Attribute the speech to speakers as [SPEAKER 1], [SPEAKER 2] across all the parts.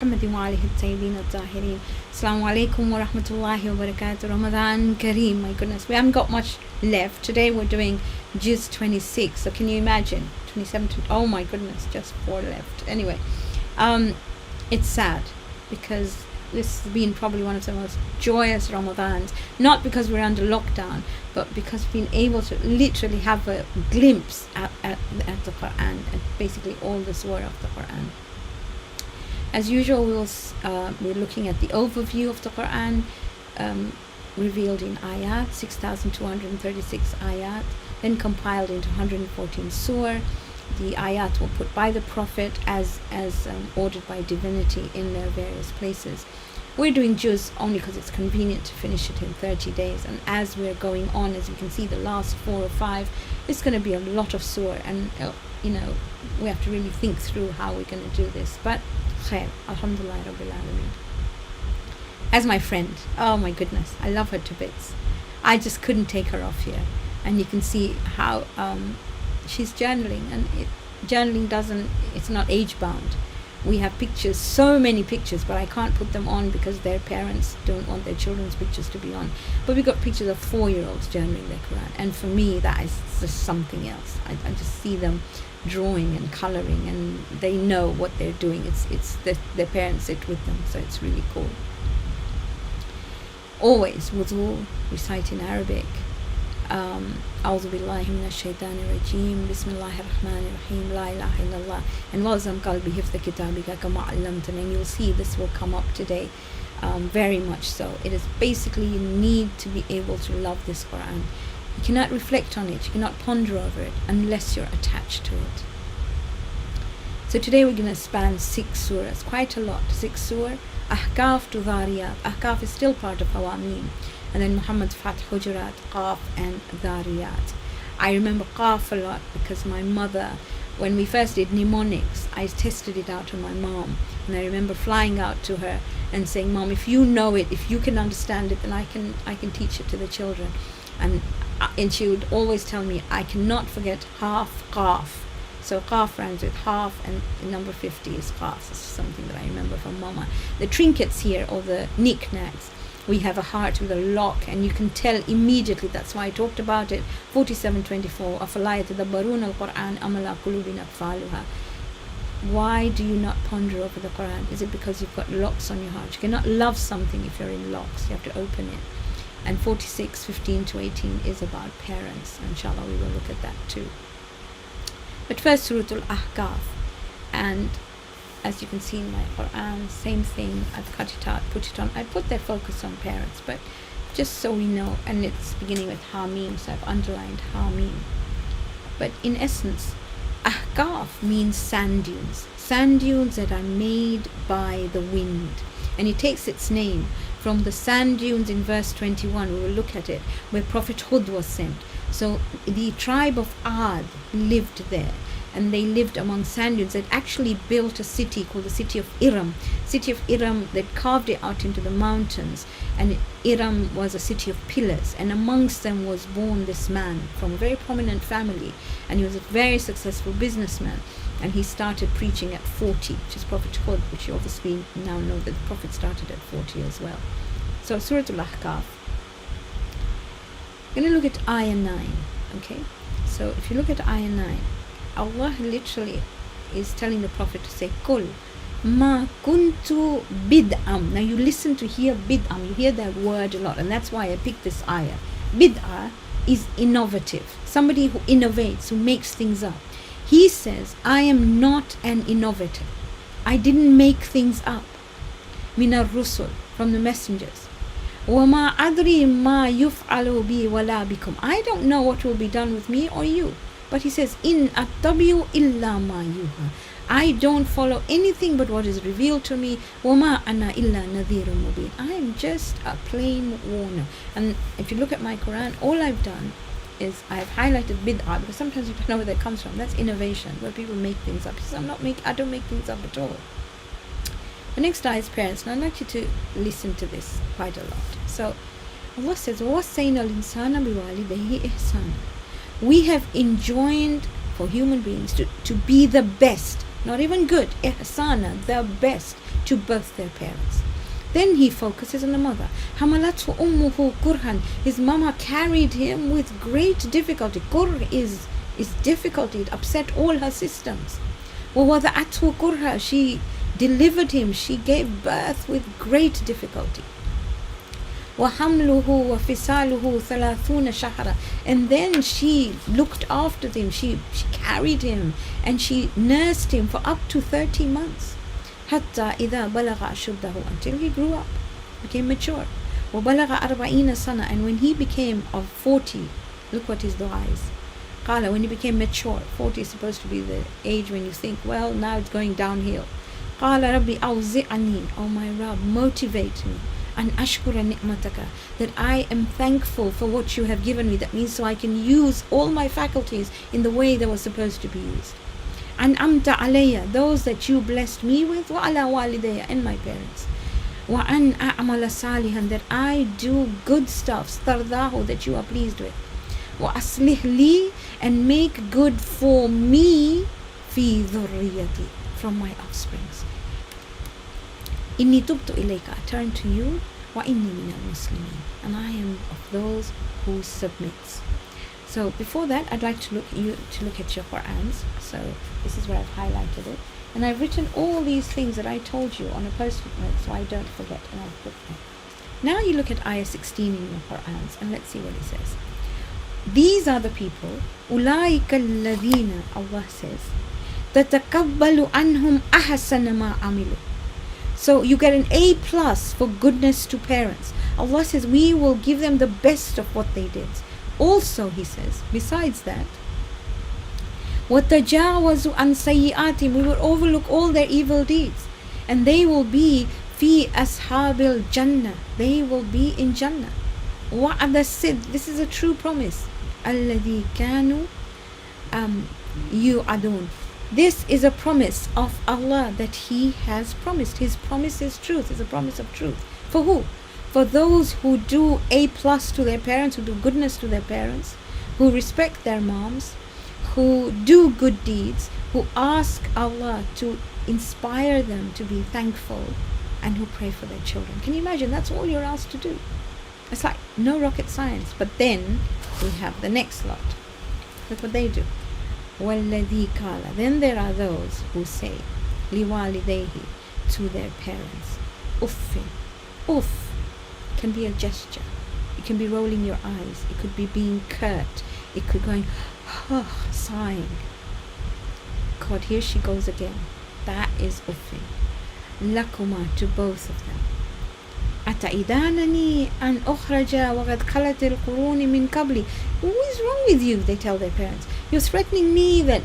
[SPEAKER 1] محمد وآله الطيبين الطاهرين. Assalamu alaikum wa rahmatullahi wa barakatuh. Ramadan Kareem. My goodness, we haven't got much left. Today we're doing Juz 26. So can you imagine? 27 to, oh my goodness, just 4 left. Anyway, it's sad because this has been probably one of the most joyous Ramadans. Not because we're under lockdown, but because we've been able to literally have a glimpse at the Qur'an and basically all the surah of the Qur'an. As usual, we're looking at the overview of the Qur'an, revealed in ayat, 6,236 ayat, then compiled into 114 surah. The ayat were put by the Prophet as ordered by divinity in their various places. We're doing juz only because it's convenient to finish it in 30 days. And as we're going on, as you can see, the last 4 or 5, it's going to be a lot of surah. And, we have to really think through how we're going to do this. But khair, alhamdulillah rabbil alameen. As my friend, oh my goodness, I love her to bits. I just couldn't take her off here. And you can see how she's journaling, and it's not age bound. We have pictures, so many pictures, but I can't put them on because their parents don't want their children's pictures to be on. But we got pictures of 4-year-olds journaling their Quran, and for me that is just something else. I just see them drawing and colouring, and they know what they're doing. It's their parents sit with them, so it's really cool. Always wudu, recite in Arabic. أعوذ بالله من الشيطان الرجيم بسم الله الرحمن الرحيم لا إله إلا الله and والزم قلبي حفظ كتابك كما علمتني. And you'll see this will come up today, very much so. It is basically, you need to be able to love this Quran. You cannot reflect on it, you cannot ponder over it unless you're attached to it. So today we're going to span 6 surahs, quite a lot. 6 surah. Ahqaf to Dhariyat. Ahqaf is still part of Hawamim. And then Muhammad, Fath, Hujurat, Qaf and Dhariyat. I remember Qaf a lot because my mother, when we first did mnemonics, I tested it out on my mom. And I remember flying out to her and saying, Mom, if you know it, if you can understand it, then I can teach it to the children. And she would always tell me, I cannot forget half Qaf. So Qaf rhymes with half, and the number 50 is Qaf. It's something that I remember from Mama. The trinkets here, or the knickknacks, we have a heart with a lock, and you can tell immediately. That's why I talked about it. 47:24. أَفَلَا يَتَدَبَّرُونَ الْقُرْآنَ أَمْ عَلَىٰ قُلُوبٍ أَقْفَالُهَا. Why do you not ponder over the Quran? Is it because you've got locks on your heart? You cannot love something if you're in locks. You have to open it. And 46:15 to 18 is about parents. Inshallah, we will look at that too. But first, Surah Al-Ahqaf. And as you can see in my Quran, same thing. I've cut it out, put it on. I put their focus on parents, but just so we know, and it's beginning with Hamim, so I've underlined Hamim. But in essence, Ahqaf means sand dunes. Sand dunes that are made by the wind. And it takes its name from the sand dunes in verse 21. We will look at it, where Prophet Hud was sent. So the tribe of Ad lived there. And they lived among sand dunes. They'd actually built a city called the city of Iram. City of Iram, they'd carved it out into the mountains. And Iram was a city of pillars. And amongst them was born this man from a very prominent family. And he was a very successful businessman. And he started preaching at 40, which is Prophet Hud, which you obviously now know that the Prophet started at 40 as well. So Surah Al-Ahqaf. We're going to look at Ayah 9. Okay? So if you look at Ayah 9, Allah literally is telling the Prophet to say, Kul ma kuntu bid'am. Now you listen to hear bid'am. You hear that word a lot, and that's why I picked this ayah. Bid'ah is innovative. Somebody who innovates, who makes things up. He says, I am not an innovator. I didn't make things up. Minar rusul, from the messengers. وَمَا أَدْرِي مَا يُفْعَلُ بِي وَلَا بِكُمْ. I don't know what will be done with me or you. But he says, In attabi'u illa ma yuha. I don't follow anything but what is revealed to me. وَمَا أَنَا إِلَّا نَذِيرٌ مُبِينٌ. I am just a plain warner. And if you look at my Quran, all I've done is I have highlighted bid'ah, because sometimes you don't know where that comes from. That's innovation, where people make things up. He says, I don't make things up at all. The next ayah is parents. Now I'd like you to listen to this quite a lot. So Allah says, وَوَصَّيْنَا الْإِنسَانَ بِوَالِدَيْهِ إِحْسَانًا. We have enjoined for human beings to be the best not even good, ihsana, the best to both their parents. Then he focuses on the mother. Hamalathu ummuhu kurhan. His mama carried him with great difficulty. Kur is difficulty. It upset all her systems. وَوَضَعَتْهُ kurha. She delivered him. She gave birth with great difficulty. وَحَمْلُهُ وَفِصَالُهُ 30 شَهْرًا. And then she looked after him. She carried him and she nursed him for up to 30 months. حتى إذا بلغ أشده, until he grew up, became mature. وبلغ 40 سنة. And when he became of 40, look what his dua is. قال, when he became mature, 40 is supposed to be the age when you think, well, now it's going downhill. قال ربي أوزعني, oh my Rabb, motivate me. أن أشكر نعمتك, that I am thankful for what you have given me. That means so I can use all my faculties in the way they were supposed to be used. أنعمت علي, those that you blessed me with, وعلى والدي, and my parents. وأن أعمل صالحا, that I do good stuff, ترضاه, that you are pleased with. وأصلح لي, and make good for me, في ذريتي, from my offsprings. إني تبت إليك, I turn to you, وإني من المسلمين, and I am of those who submits. So before that, I'd like to look at your Qur'ans. So this is where I've highlighted it, and I've written all these things that I told you on a post-it note, so I don't forget, and I've put them. Now you look at ayah 16 in your Qur'ans, and let's see what it says. These are the people, أولئك الذين, Allah says, تتقبل عنهم أحسن ما عملوا. So you get an A+ for goodness to parents. Allah says we will give them the best of what they did. Also, he says, besides that, وَتَجَاوَزُ عَنْ سَيِّئَاتِهِمْ, we will overlook all their evil deeds, and they will be فِي أَصْحَابِ الْجَنَّةِ, they will be in Jannah. وَعَدَ الصِّدْقِ, this is a true promise. الَّذِي كَانُوا يُوعَدُونَ, this is a promise of Allah that He has promised. His promise is truth, is a promise of truth. For who? For those who do A+ to their parents, who do goodness to their parents, who respect their moms, who do good deeds, who ask Allah to inspire them to be thankful, and who pray for their children. Can you imagine? That's all you're asked to do. It's like no rocket science. But then we have the next lot. Look what they do. وَالَّذِي قَالَ, then there are those who say لِوَالِدَيْهِ, to their parents, uffin, uff, can be a gesture, it can be rolling your eyes, it could be being curt, it could going sighing. God, here she goes again. That is uffin. Lakuma, to both of them. أتعدانني أن أخرج وقد خلت القرون من قبلي. What is wrong with you? They tell their parents. You're threatening me that,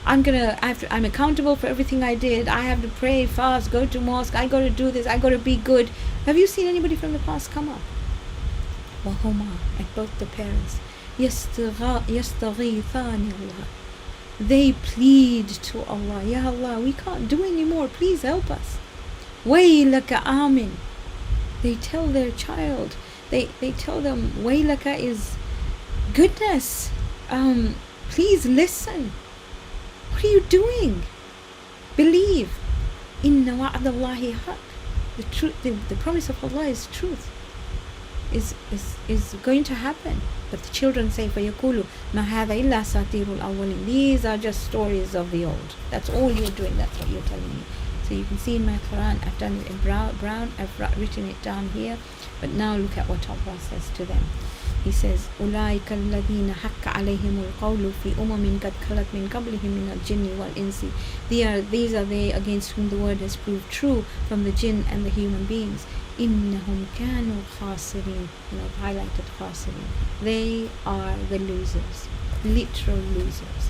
[SPEAKER 1] I'm accountable for everything I did. I have to pray, fast, go to mosque. I got to do this. I got to be good. Have you seen anybody from the past come up? وهما, at both the parents. يستغيثان الله. They plead to Allah. Ya Allah, we can't do anymore. Please help us. وَيْلَكَ آمِنْ. They tell their child, they tell them, Waylaka is goodness. Please listen. What are you doing? Believe. Inna wa'adallahi haq. The truth, the promise of Allah is truth. Is going to happen. But the children say, فَيَقُولُ مَا هَذَا إِلَّا سَاطِيرُ الْأَوَّلِينَ. These are just stories of the old. That's all you're doing. That's what you're telling me. So you can see in my Qur'an, I've done it in brown, I've written it down here. But now look at what Allah says to them. He says, أُولَٰئِكَ الَّذِينَ حَقَّ عَلَيْهِمُ الْقَوْلُ فِي أُمَمٍ قَدْ خَلَتْ مِنْ قَبْلِهِمْ مِنَ الْجِنِّ وَالْإِنسِ. These are they against whom the word has proved true from the jinn and the human beings. إِنَّهُمْ كَانُوا خَاسِرِينَ. And I've highlighted خَاسِرِينَ. They are the losers, literal losers.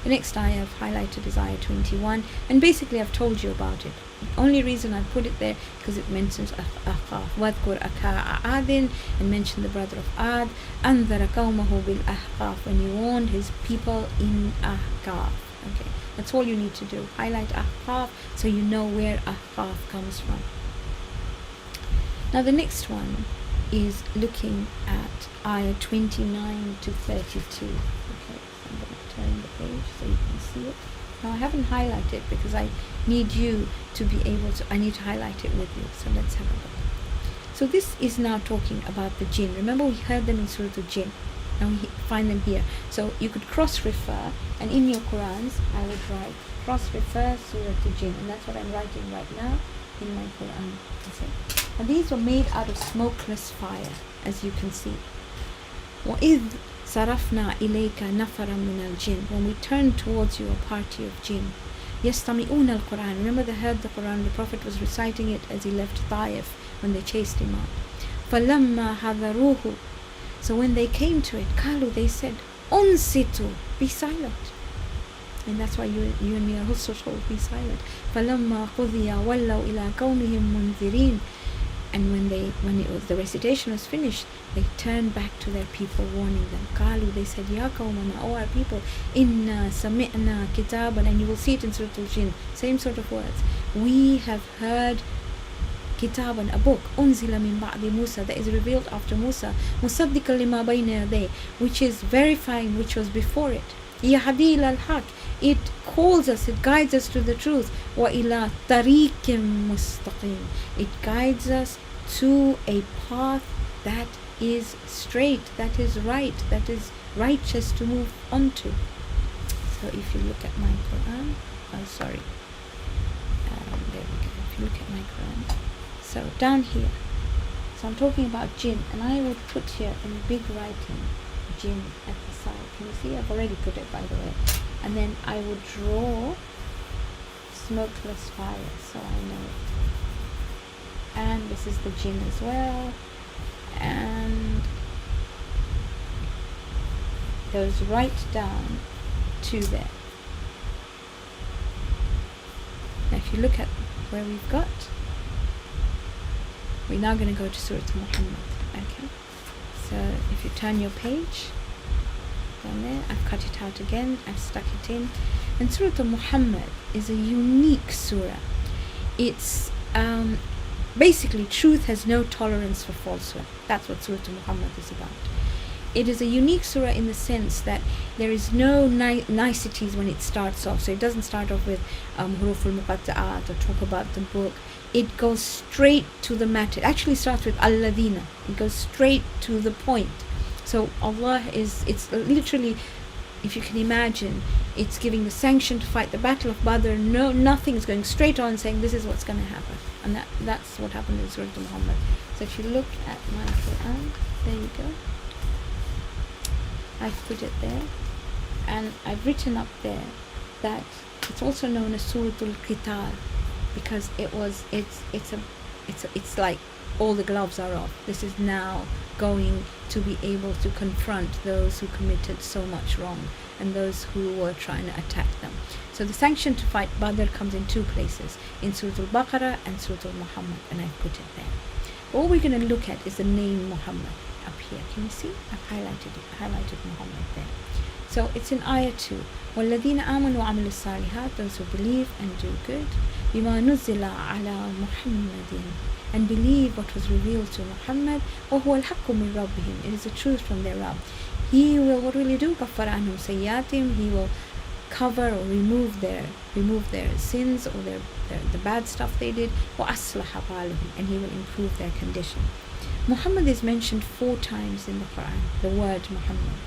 [SPEAKER 1] The next ayah I've highlighted is ayah 21, and basically I've told you about it. The only reason I put it there because it mentions Ahqaf. وَذْكُرْ أَخَاءَ عَادٍ, and mentioned the brother of Ad. أَنذَرَ قَوْمَهُ بِالْأَحْقَافِ, when he warned his people in Ahqaf. Okay, that's all you need to do. Highlight Ahqaf so you know where Ahqaf comes from. Now the next one is looking at ayah 29 to 32. Okay, so I'm going to turn the page so you can see it. Now I haven't highlighted because I need you to be able to, I need to highlight it with you. So let's have a look. So this is now talking about the jinn. Remember we heard them in Surah Al-Jinn. Now we find them here. So you could cross-refer, and in your Qur'ans I would write cross-refer Surah Al-Jinn, and that's what I'm writing right now in my Qur'an. And these were made out of smokeless fire, as you can see. وَإِذْ صَرَفْنَا إِلَيْكَ نَفَرًا مِنَ الْجِنِّ, when we turned towards you a party of jinn. يَسْتَمِعُونَ الْقُرْآنَ, remember they heard the Qur'an, the Prophet was reciting it as he left Taif when they chased him out. فَلَمَّا حَذَرُوهُ, so when they came to it, قالوا, they said, أُنْصِتُوا, be silent. And that's why you and me are also told, be silent. فَلَمَّا قُضِيَ وَلَّوْا إِلَىٰ قَوْمِهِمْ مُنذِرِينَ, and when it was, the recitation was finished, they turned back to their people, warning them. قالوا, they said, يا قومنا, O our people, إِنَّا سَمِعْنَا كِتَابًا, and you will see it in Surah Al-Jinn, same sort of words. We have heard kitaban, a book, أُنزِلَ مِن بَعْدِ مُوسَى, that is revealed after Musa, مُصَدِّقًا لِمَا بَيْنَ يَدَيْهِ, which is verifying which was before it. يَهْدِي إِلَى الْحَقِّ, it calls us, it guides us to the truth. وَإِلَى طَرِيقٍ مُسْتَقِيمٍ, it guides us to a path that is straight, that is right, that is righteous to move onto. So if you look at my Quran, there we go. If you look at my Quran, so down here, so I'm talking about jinn, and I would put here in big writing jinn at the side. Can you see? I've already put it, by the way. And then I would draw smokeless fire, so I know it. And this is the jinn as well, and goes right down to there. Now if you look at where we've got, we're now going to go to Surah Muhammad. Okay, so if you turn your page down there, I've cut it out again, I've stuck it in. And Surah Muhammad is a unique surah. It's basically, truth has no tolerance for falsehood. That's what Surah Muhammad is about. It is a unique surah in the sense that there is no niceties when it starts off. So it doesn't start off with huruf al-muqatta'at or talk about the book. It goes straight to the matter. It actually starts with alladina. It goes straight to the point. So Allah it's literally, if you can imagine, it's giving the sanction to fight the battle of Badr. No, nothing is going straight on saying this is what's going to happen. And that's what happened in Surah Muhammad. So if you look at my Quran, there you go. I've put it there, and I've written up there that it's also known as Surah Al-Qital, because it's like all the gloves are off. This is now going to be able to confront those who committed so much wrong and those who were trying to attack them. So the sanction to fight Badr comes in two places, in Surah Al-Baqarah and Surah Al-Muhammad, and I've put it there. All we're going to look at is the name Muhammad up here. Can you see? I've highlighted Muhammad there. So it's in ayah 2. وَالَّذِينَ آمَنُوا وَعَمِلُوا الصَّالِحَاتِ, those who believe and do good. بِمَا نُزِّلَ عَلَى مُحَمَّدٍ, and believe what was revealed to Muhammad. وَهُوَ الْحَقُّ مِنْ رَبِّهِمْ, it is the truth from their Rabb. He will, what will he do? كَفَّرَ عَنْهُمْ سَيِّئَاتِهِمْ, he will cover or remove their sins or the bad stuff they did. وَأَصْلَحَ بَالَهُمْ, and he will improve their condition. Muhammad is mentioned 4 times in the Quran, the word Muhammad,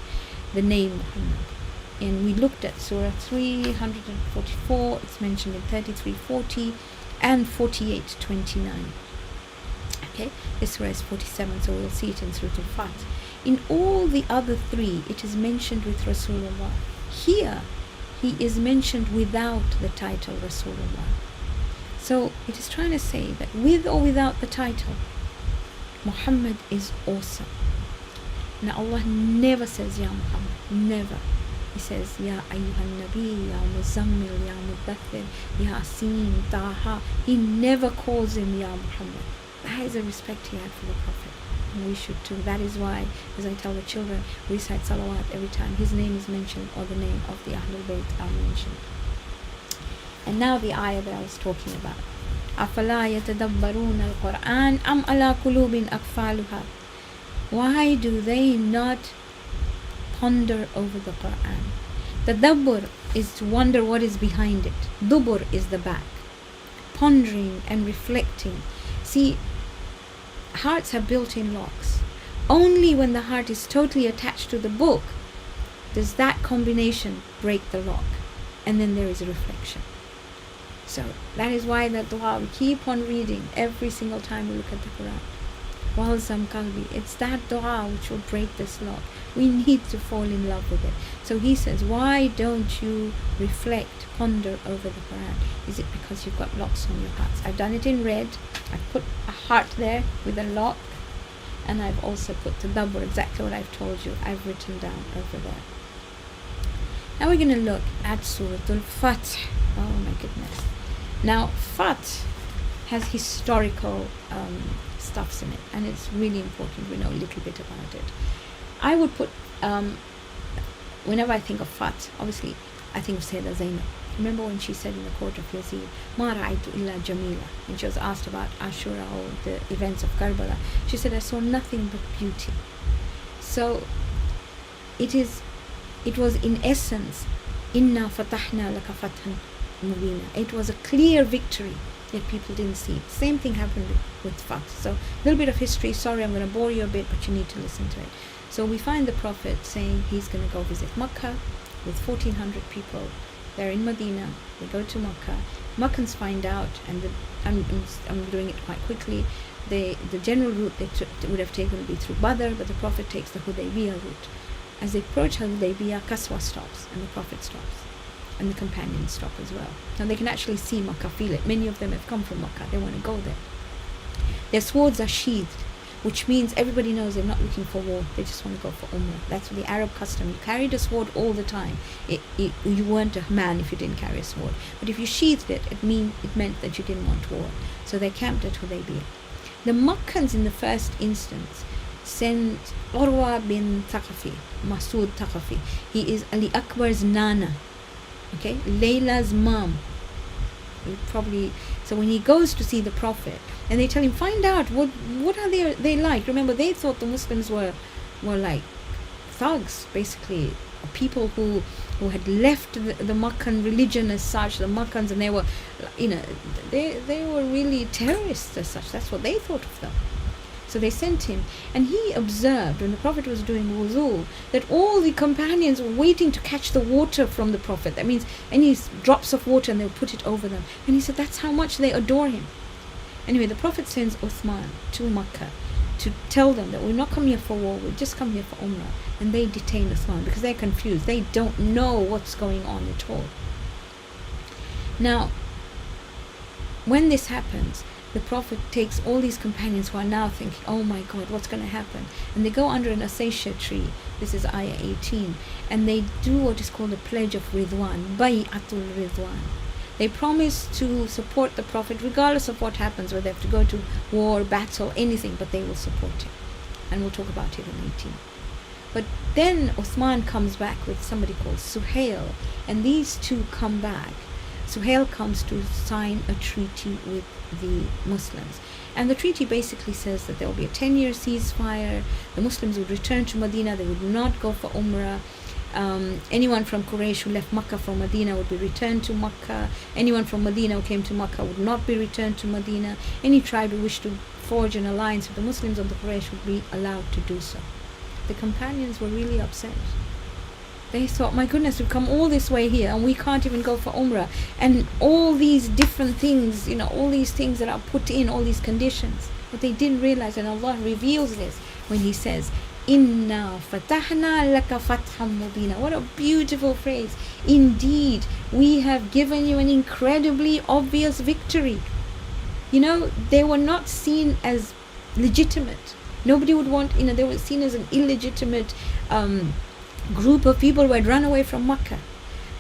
[SPEAKER 1] the name Muhammad. And we looked at Surah 344, it's mentioned in 33:40 and 48:29. Okay, this surah is 47, so we'll see it in Surah Al-Fat. In all the other 3, it is mentioned with Rasulullah. Here, he is mentioned without the title Rasulullah. So it is trying to say that with or without the title, Muhammad is awesome. Now Allah never says Ya Muhammad, never. He says Ya Ayyuhan Nabi, Ya Muzammil, Ya Mudaththir, Ya Asim, Taha. He never calls him Ya Muhammad. That is a respect he had for the Prophet, and we should too. That is why, as I tell the children, we recite salawat every time his name is mentioned or the name of the Ahlul Bayt are mentioned. And now the ayah that I was talking about. أَفَلَا يَتَدَبَّرُونَ الْقُرْآنَ أَمْ عَلَى قُلُوبٍ أَقْفَالُهَا, why do they not ponder over the Qur'an? Tadabbur is to wonder what is behind it. Dubur is the back. Pondering and reflecting. See, hearts have built-in locks. Only when the heart is totally attached to the book does that combination break the lock. And then there is a reflection. So that is why that dua, we keep on reading every single time we look at the Qur'an. Walzam qalbi. It's that dua which will break this lock. We need to fall in love with it. So he says, why don't you reflect, ponder over the Qur'an? Is it because you've got locks on your hearts? I've done it in red. I've put a heart there with a lock. And I've also put tadabbur, exactly what I've told you. I've written down over there. Now we're going to look at Surah Al-Fath. Oh my goodness. Now, Fath has historical stuffs in it, and it's really important we know a little bit about it. I would put, whenever I think of Fath, obviously, I think of Sayyidah Zainab. Remember when she said in the court of Yazid, Ma ra'aytu illa jamila, when she was asked about Ashura or the events of Karbala, she said, I saw nothing but beauty. So, it was in essence, Inna fatahna laka fathan mubina. It was a clear victory, yet people didn't see it. Same thing happened with Fath. So, a little bit of history. Sorry, I'm going to bore you a bit, but you need to listen to it. So, we find the Prophet saying he's going to go visit Makkah with 1,400 people. They're in Medina. They go to Makkah. Makkans find out, and I'm doing it quite quickly. The general route they would have taken would be through Badr, but the Prophet takes the Hudaybiyah route. As they approach Hudaybiyah, Qaswa stops, and the Prophet stops, and the companions stop as well. Now they can actually see Makkah, feel it. Many of them have come from Makkah. They want to go there. Their swords are sheathed, which means everybody knows they're not looking for war. They just want to go for Umrah. That's the Arab custom. You carried a sword all the time. You weren't a man if you didn't carry a sword. But if you sheathed it, it meant that you didn't want war. So they camped at Hudaybiyah. The Makkans in the first instance sent Urwa bin Thaqafi, Masood Thaqafi. He is Ali Akbar's nana. Okay, Layla's mom. So when he goes to see the Prophet, and they tell him, find out what are they like. Remember, they thought the Muslims were like thugs, basically, people who had left the Meccan religion as such, the Meccans, and they were, they were really terrorists as such. That's what they thought of them. So they sent him, and he observed when the Prophet was doing wuzu that all the companions were waiting to catch the water from the Prophet. That means any drops of water, and they'll put it over them. And he said that's how much they adore him. Anyway, the Prophet sends Uthman to Makkah to tell them that we're not coming here for war, we just come here for Umrah. And they detain Uthman because they're confused. They don't know what's going on at all. Now, when this happens, the Prophet takes all these companions who are now thinking, oh my God, what's going to happen? And they go under an acacia tree. This is ayah 18. And they do what is called the pledge of Ridwan, Bay'atul Ridwan. They promise to support the Prophet regardless of what happens, whether they have to go to war, battle, anything, but they will support him. And we'll talk about it in 18. But then Uthman comes back with somebody called Suhail, and these two come back. Suhail comes to sign a treaty with the Muslims. And the treaty basically says that there will be a 10-year ceasefire. The Muslims would return to Medina. They would not go for Umrah. Anyone from Quraysh who left Makkah for Medina would be returned to Makkah. Anyone from Medina who came to Makkah would not be returned to Medina. Any tribe who wished to forge an alliance with the Muslims or the Quraysh would be allowed to do so. The companions were really upset. They thought, my goodness, we've come all this way here and we can't even go for Umrah. And all these different things, all these things that are put in, all these conditions. But they didn't realize, and Allah reveals this when He says, Inna fatahna laka fatham mubina. What a beautiful phrase. Indeed, we have given you an incredibly obvious victory. They were not seen as legitimate. Nobody would want, they were seen as an illegitimate group of people who had run away from Makkah.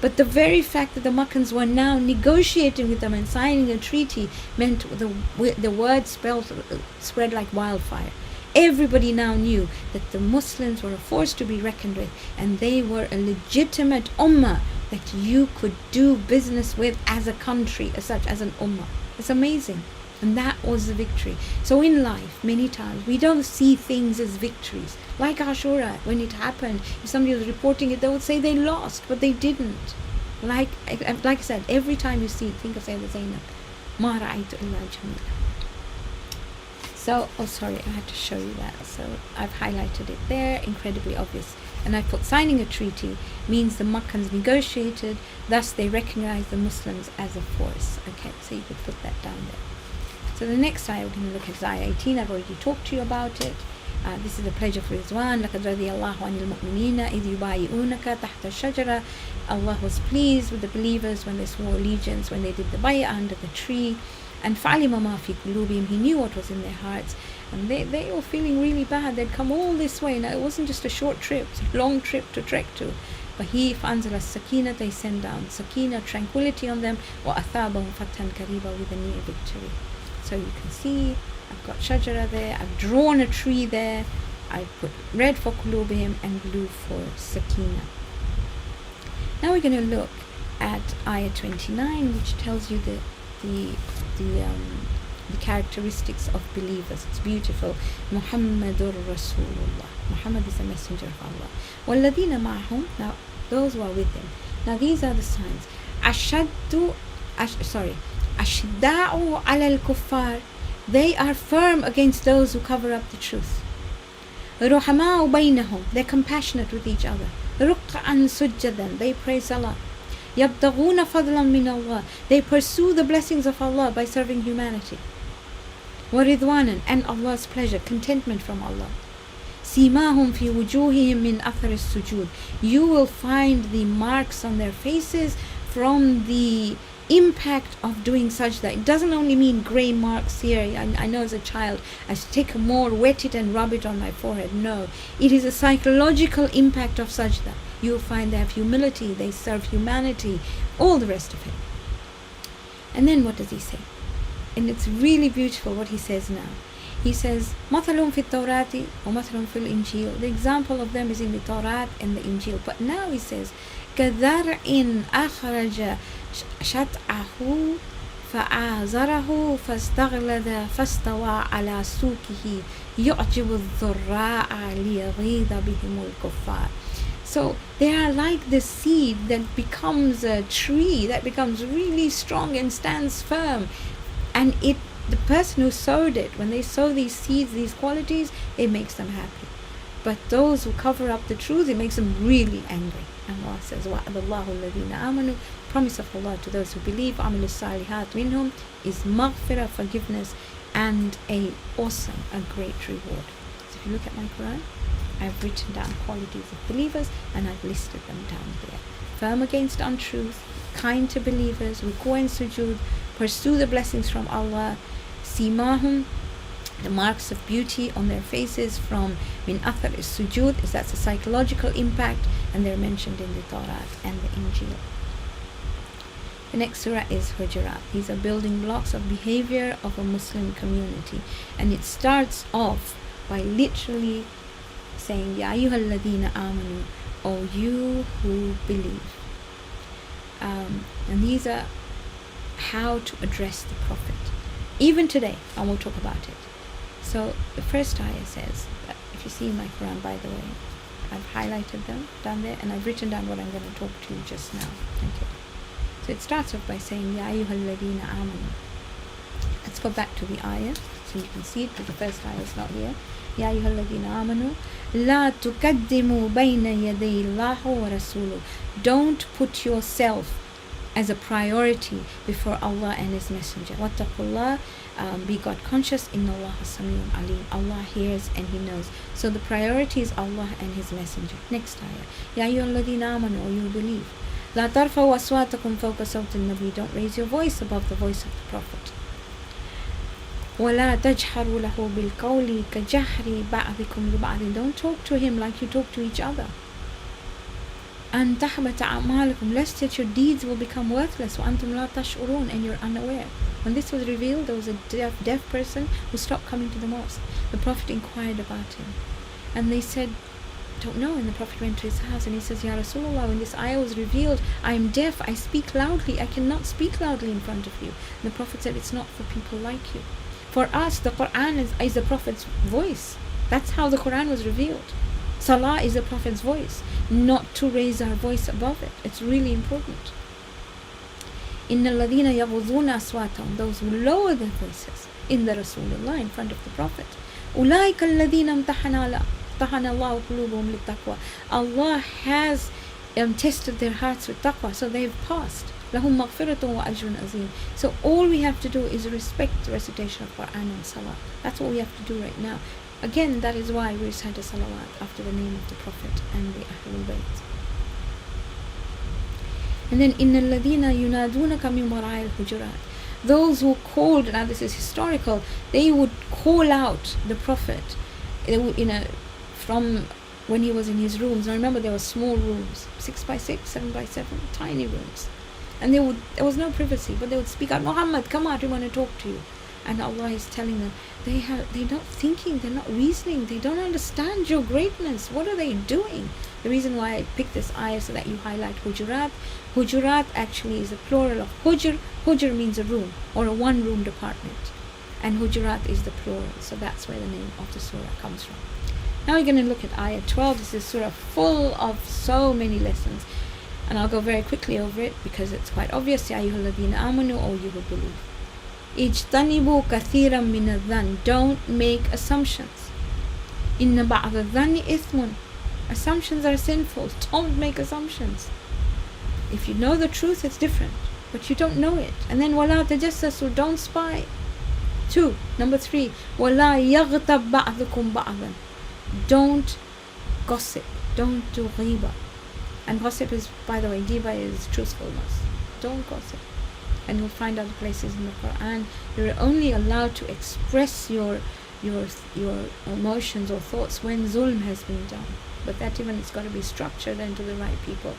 [SPEAKER 1] But the very fact that the Meccans were now negotiating with them and signing a treaty meant the word spread like wildfire. Everybody now knew that the Muslims were a force to be reckoned with, and they were a legitimate ummah that you could do business with as a country, as such, as an ummah. It's amazing. And that was the victory. So in life, many times, we don't see things as victories. Like Ashura, when it happened, if somebody was reporting it, they would say they lost, but they didn't. Like I said, every time you see it, think of Sayyidah Zainab. ما رأيت إلا جميلة. So, oh sorry, I had to show you that. So I've highlighted it there, incredibly obvious. And I put signing a treaty means the Makkans negotiated, thus they recognize the Muslims as a force. Okay, so you could put that down there. So the next ayah we're going to look at is ayah 18. I've already talked to you about it. This is the pledge of Rizwan. لَقَدْ رَضِيَ اللَّهُ عَنِ الْمُؤْمِنِينَ إِذْ يُبَايِعُونَكَ تَحْتَ الشَّجَرَةِ. Allah was pleased with the believers when they swore allegiance, when they did the bay'ah under the tree. And فَعَلِمَ مَا فِي قُلُوبِهِمْ, He knew what was in their hearts. And they were feeling really bad. They'd come all this way. Now it wasn't just a short trip, it's a long trip to trek to. But He فَأَنزَلَ السَّكِينَةَ, they sent down sakina, tranquility on them. وَأَثَابَهُمْ فَتْحًا قَرِيبًا, with a near victory. So you can see, I've got shajara there, I've drawn a tree there, I've put red for qulubihim and blue for sakina. Now we're going to look at ayah 29, which tells you the characteristics of believers. It's beautiful. Muhammadur Rasulullah. Muhammad is a messenger of Allah. وَالَّذِينَ مَعَهُمْ, now those who are with him. Now these are the signs. أَشِدَّاءُ عَلَى الْكُفَّارِ, they are firm against those who cover up the truth. رُحَمَاءُ بَيْنَهُمْ, they're compassionate with each other. رُقَّعًا سُجَّدًا, they praise Salah. يَبْتَغُونَ فَضْلًا مِنَ اللَّهِ, they pursue the blessings of Allah by serving humanity. وَرِضْوَانًا, and Allah's pleasure, contentment from Allah. سِيمَاهُمْ فِي وُجُوهِهِمْ مِنْ أَثَرِ السُّجُودِ, you will find the marks on their faces from the impact of doing sajda. It doesn't only mean grey marks here. I know as a child I used to take more, wet it and rub it on my forehead. No, it is a psychological impact of sajda. You'll find they have humility, they serve humanity, all the rest of it. And then what does he say? And it's really beautiful what he says now. He says, مَثَلٌ فِي التَّوْرَاةِ وَمَثَلٌ فِي الْإِنْجِيلِ, the example of them is in the Torah and the Injil. But now he says, كَذَرْعٍ أَخْرَجَ شَطْأَهُ فَآزَرَهُ فَاسْتَغْلَظَ فَاسْتَوَى عَلَى سُوقِهِ يُعْجِبُ الضُّرَّاءَ لِيَغِيظَ بِهِمُ الْكُفَّارِ. So they are like the seed that becomes a tree, that becomes really strong and stands firm. And the person who sowed it, when they sow these seeds, these qualities, it makes them happy. But those who cover up the truth, it makes them really angry. And Allah says, وَعَدَ اللَّهُ الَّذِينَ آمَنُوا, promise of Allah to those who believe, عَمِلُوا الصَّالِحَاتِ مِنْهُمْ, is maghfirah, forgiveness, and a great reward. So if you look at my Qur'an, I've written down qualities of believers and I've listed them down there. Firm against untruth, kind to believers, ruku' and sujood, pursue the blessings from Allah, simahum, the marks of beauty on their faces from min athar is sujood, is that's a psychological impact, and they're mentioned in the Torah and the Injil. The next surah is Hujurat. These are building blocks of behavior of a Muslim community, and it starts off by literally saying, Ya ayyuhal ladina amanu, O you who believe. And these are how to address the Prophet. Even today, and we'll talk about it. So the first ayah says, if you see in my Quran, by the way, I've highlighted them down there, and I've written down what I'm going to talk to you just now. Okay. So it starts off by saying, Ya ayyuhal ladina amanu. Let's go back to the ayah, so you can see it, because the first ayah is not here. Ya ayyuhal ladina amanu, la tuqaddimu bayna yaday Allah wa rasuluh. Don't put yourself as a priority before Allah and His Messenger. Wattaqullah, be God conscious. Inna Allah samiyun alim. Allah hears and He knows. So the priority is Allah and His Messenger. Next ayah. Ya ayyuhalladhina amanu, O you believe. La tarfa'u aswatakum fawqa sawti an-nabi. Don't raise your voice above the voice of the Prophet. وَلَا تَجْحَرُوا لَهُ بِالْقَوْلِ كَجَحْرِ بَعْضِكُمْ لِبَعْضٍ. Don't talk to him like you talk to each other. أَن تَحْبَطَ أَعْمَالُكُمْ, lest that your deeds will become worthless. وَأَنْتُمْ لَا تَشْعُرُونَ, and you're unaware. When this was revealed, there was a deaf person who stopped coming to the mosque. The Prophet inquired about him, and they said, don't know. And the Prophet went to his house and he says, Ya Rasulullah, when this ayah was revealed, I am deaf, I speak loudly, I cannot speak loudly in front of you. And the Prophet said, it's not for people like you. For us, the Qur'an is the Prophet's voice. That's how the Qur'an was revealed. Salah is the Prophet's voice, not to raise our voice above it. It's really important. إِنَّ الَّذِينَ يَغُضُّونَ أَصْوَاتَهُم, those who lower their voices in the Rasulullah, in front of the Prophet. أُولَٰئِكَ الَّذِينَ امْتَحَنَ اللَّهُ قُلُوبَهُم لِلتَّقْوَى. Allah has tested their hearts with taqwa, so they've passed. لَهُم مَغْفِرَةٌ وَأَجْرٌ عَظِيمٌ. So all we have to do is respect the recitation of Qur'an and Salah. That's what we have to do right now. Again, that is why we recite a salawat after the name of the Prophet and the Ahlul Bayt. And then إِنَّ الَّذِينَ يُنَادُونَكَ مِنْ وَرَاءِ الْحُجُرَاتِ, those who called, now this is historical, they would call out the Prophet, from when he was in his rooms. Now remember, there were small rooms, 6 by 6, 7 by 7, tiny rooms, and there was no privacy, but they would speak out, Muhammad, come out, we want to talk to you. And Allah is telling them, they're not thinking, they're not reasoning, they don't understand your greatness. What are they doing? The reason why I picked this ayah so that you highlight Hujurat. Hujurat actually is the plural of Hujr. Hujr means a room or a one-room apartment, and Hujurat is the plural. So that's where the name of the surah comes from. Now we're going to look at ayah 12. This is a surah full of so many lessons, and I'll go very quickly over it because it's quite obvious. Ya ayyuhalladhina amanu, O you who believe. Ijtanibu kathiran min adh-dhann, don't make assumptions. Inna ba'da adh-dhanni ithmun, assumptions are sinful. Don't make assumptions. If you know the truth, it's different, but you don't know it. And then wala tajassasu, don't spy. 2, number 3, wala yaghtab ba'dukum ba'dan, don't gossip, don't do ghiba. And gossip is, by the way, ghiba is truthfulness. Don't gossip. And you'll find other places in the Qur'an, you're only allowed to express your emotions or thoughts when zulm has been done. But that even it's got to be structured into the right people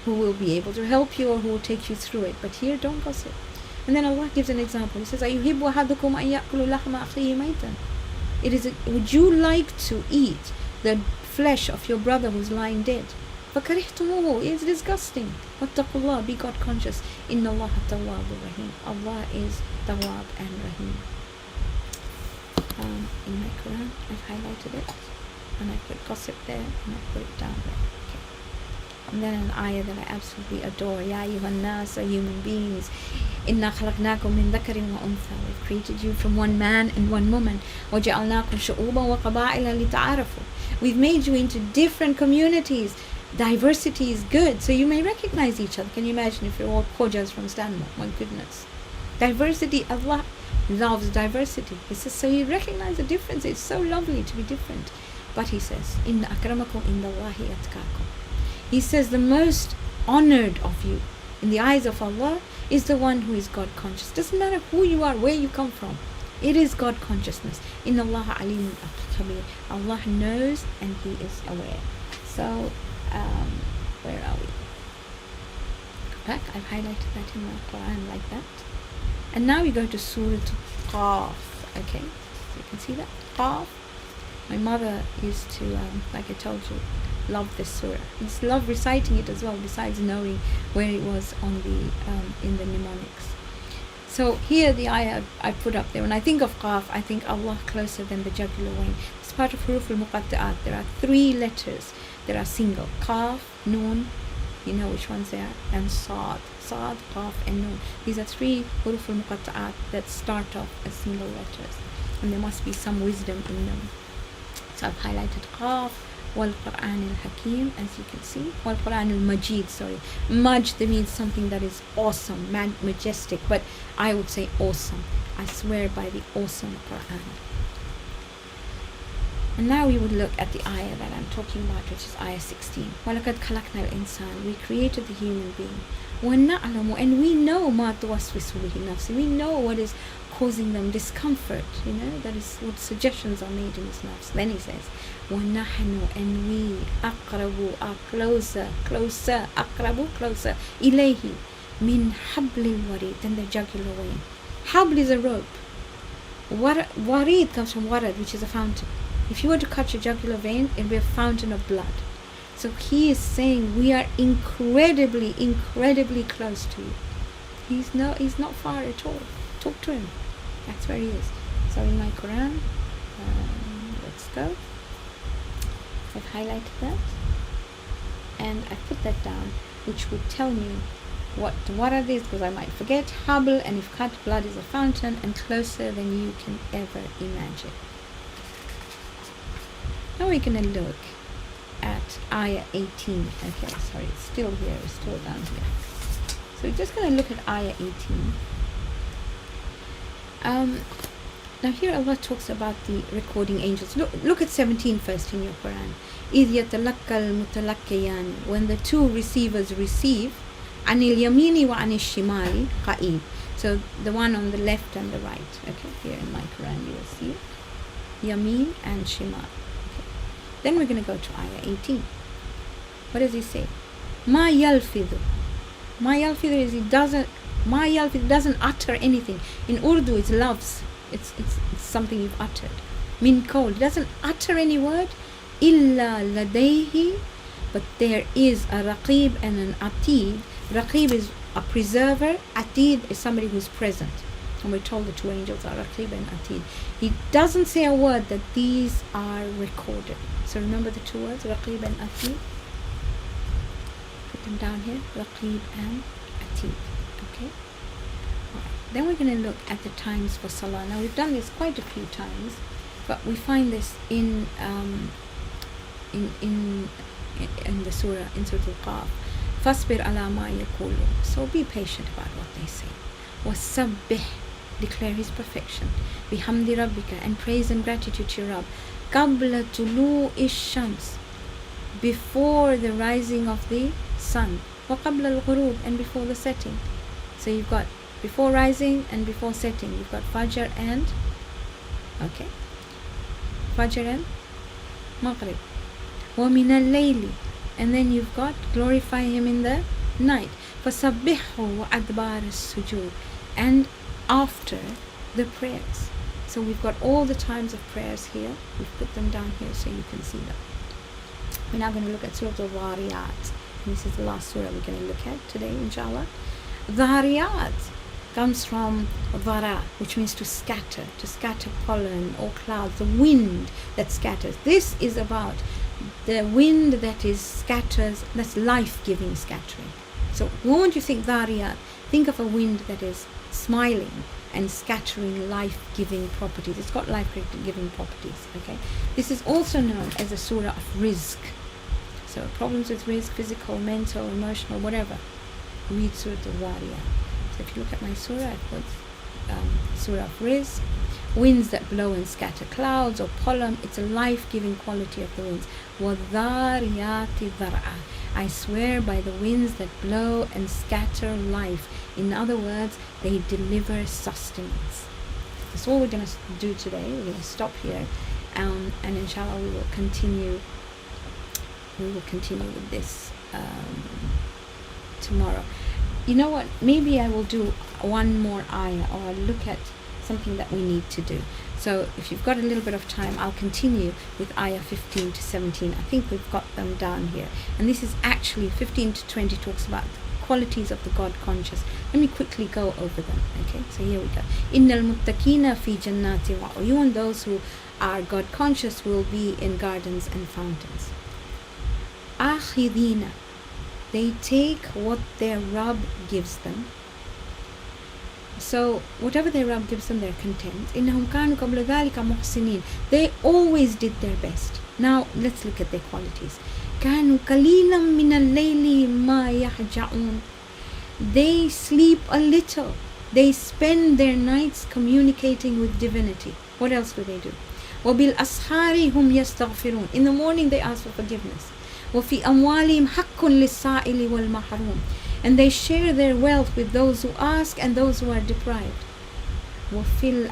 [SPEAKER 1] who will be able to help you or who will take you through it. But here, don't gossip. And then Allah gives an example. He says, أَيُحِبُّ أَحَدُكُمْ أَن يَأْكُلُ لَحْمَ أَخِيهِ مَيْتًا. Would you like to eat the flesh of your brother who's lying dead? فَكَرِهْتُمُوهُ, it's disgusting. وَاتَّقُوا اللَّهَ, be God conscious. إِنَّ اللَّهَ تَوَّابٌ رَحِيمٌ, Allah is Tawwab and Rahim. In my Quran, I've highlighted it, and I put gossip there, and I put it down there. Okay. And then an ayah that I absolutely adore. Ya ayyuhan nas, human beings. Inna khalaqnakum min dhakarin wa untha. We've created you from one man and one woman. وَجَعَلْنَاكُمْ شُعُوبًا وَقَبَائِلَ لِتَعَارَفُوا. We've made you into different communities. Diversity is good, so you may recognize each other. Can you imagine if you're all Khojas from Stanmore? My goodness. Diversity, Allah loves diversity. He says, so you recognize the difference. It's so lovely to be different. But he says, Inna akramakum indallahi atqakum. He says, the most honored of you in the eyes of Allah is the one who is God conscious. Doesn't matter who you are, where you come from. It is God consciousness. Inna Allah alimun khabir. Allah knows and He is aware. So, where are we? Back, I've highlighted that in my Quran like that. And now we go to Surah Qaf. Okay, so you can see that Qaf. My mother used to, like I told you, love this surah. He just loved reciting it as well, besides knowing where it was on the in the mnemonics. So here the ayah I put up there. When I think of Qaf, I think Allah closer than the jugular vein. It's part of Huruf al-Muqatta'at. There are 3 letters. There are single. Qaf, Noon, you know which ones they are, and Saad. Saad, Qaf, and Noon. These are 3 Huruf al-Muqatta'at that start off as single letters. And there must be some wisdom in them. So I've highlighted Qaf, wal Qur'an al-Hakim, as you can see. Wal Qur'an al-Majid, sorry. Majd means something that is awesome, majestic, but I would say awesome. I swear by the awesome Qur'an. And now we would look at the ayah that I'm talking about, which is ayah 16. وَلَقَدْ خَلَقْنَا الْإِنسَانَ. We created the human being. وَنَعْلَمُ, and we know مَا تُوَسْوِسُ بِهِ نَفْسِ. We know what is causing them discomfort, you know, that is what suggestions are made in his nafs. Then he says, وَنَحْنُ, and we, أَقْرَبُ, are closer, أَقْرَبُ, closer, إِلَيْهِ, مِنْ حَبْلِ الْوَرِيدِ, than the jugular vein. Habl is a rope. Warid comes from warad, which is a fountain. If you were to cut your jugular vein, it would be a fountain of blood. So he is saying we are incredibly, incredibly close to you. He's not far at all. Talk to him. That's where he is. So in my Quran, let's go. I've highlighted that, and I put that down, which would tell me What are these? Because I might forget. Habl, and if cut, blood is a fountain, and closer than you can ever imagine. Now we're going to look at ayah 18. Okay, sorry, it's still here, it's still down here. So we're just going to look at ayah 18. Now here Allah talks about the recording angels. Look at 17 first in your Quran. إِذْ يَتَلَقَّى الْمُتَلَقِّيَانِ, when the two receivers receive, عَنِ الْيَمِينِ وَعَنِ الشِّمَالِ قَعِيدٌ. So the one on the left and the right. Okay, here in my Quran you will see Yameen and Shimal. Okay. Then we're going to go to ayah 18. What does he say? مَا يَلْفِظُ. مَا يَلْفِظُ is Ma yalfid doesn't utter anything. In Urdu, it's loves. It's something you've uttered. Min qawl, doesn't utter any word. Illa ladayhi, but there is a raqib and an atid. Raqib is a preserver. Atid is somebody who's present. And we're told the two angels are raqib and atid. He doesn't say a word that these are recorded. So remember the two words, raqib and atid. Put them down here, raqib and atid. Okay. Right. Then we're going to look at the times for Salah. Now we've done this quite a few times, but we find this in the surah, in Surah Al-Qaf. فَاصْبِرْ عَلَى مَا يَقُولُونَ. So be patient about what they say. وَسَبِّحْ, declare His perfection. بِحَمْدِ رَبِّكَ, and praise and gratitude to your Rabb. قَبْلَ طُلُوعِ الشَّمْسِ, before the rising of the sun. وَقَبْلَ الْغُرُوبِ, and before the setting. So you've got before rising and before setting. You've got Fajr and Fajr and Maghrib. وَمِنَ اللَّيْلِ, and then you've got glorify Him in the night. فَسَبِّحْهُ وَأَدْبَارَ السُّجُودِ, and after the prayers. So we've got all the times of prayers here. We've put them down here so you can see them. We're now going to look at Surah Al-Dhariyat. This is the last surah we're going to look at today, inshallah. Dhariyat comes from dhara, which means to scatter pollen or clouds, the wind that scatters. This is about the wind that is scatters, that's life-giving scattering. So the moment you think dhariyat, think of a wind that is smiling and scattering life-giving properties. It's got life-giving properties. Okay, this is also known as a surah of rizq. So problems with rizq, physical, mental, emotional, whatever, read Surah Al-Dhariyat. So if you look at my surah, I put Surah of Rizq, winds that blow and scatter clouds or pollen. It's a life-giving quality of the winds. وَالذَّارِيَاتِ ذَرْعًا, I swear by the winds that blow and scatter life. In other words, they deliver sustenance. That's all we're going to do today. We're going to stop here, and inshallah we will continue with this tomorrow. You know what, maybe I will do one more ayah, or I'll look at something that we need to do. So if you've got a little bit of time, I'll continue with ayah 15 to 17. I think we've got them down here, and this is actually 15 to 20 talks about the qualities of the God conscious. Let me quickly go over them. Okay, so here we go. Innal muttaqina fi jannati wa uyun, those who are God conscious will be in gardens and fountains. Akhidina, they take what their Rabb gives them. So whatever their Rabb gives them, they're content. إِنَّهُمْ كَانُوا قَبْلَ ذَلِكَ مُحْسِنِينَ, they always did their best. Now let's look at their qualities. كَانُوا قَلِيلًا مِنَ اللَّيْلِ مَا يَهْجَعُونَ, they sleep a little. They spend their nights communicating with divinity. What else do they do? وَبِالْأَسْحَارِ هُمْ يَسْتَغْفِرُونَ, in the morning they ask for forgiveness. وَفِي أَمْوَالِهِمْ حَقٌّ لِلسَّائِلِ وَالْمَحْرُومِ, and they share their wealth with those who ask and those who are deprived. وَفِي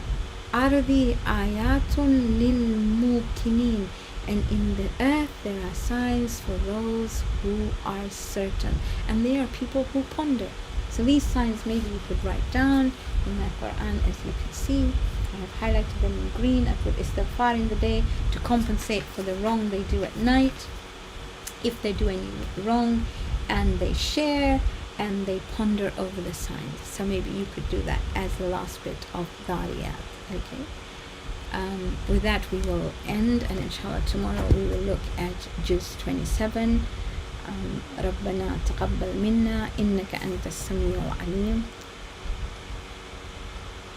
[SPEAKER 1] الْأَرْضِ آيَاتٌ لِلْمُوقِنِينَ, and in the earth there are signs for those who are certain, and they are people who ponder. So these signs maybe you could write down in my Qur'an, as you can see. I have highlighted them in green. I put istighfar in the day to compensate for the wrong they do at night. If they do any wrong, and they share and they ponder over the signs. So maybe you could do that as the last bit of Dhariyat. Okay. With that we will end, and inshallah tomorrow we will look at Juz 27. ربنا تقبل منا إنك أنت السميع العليم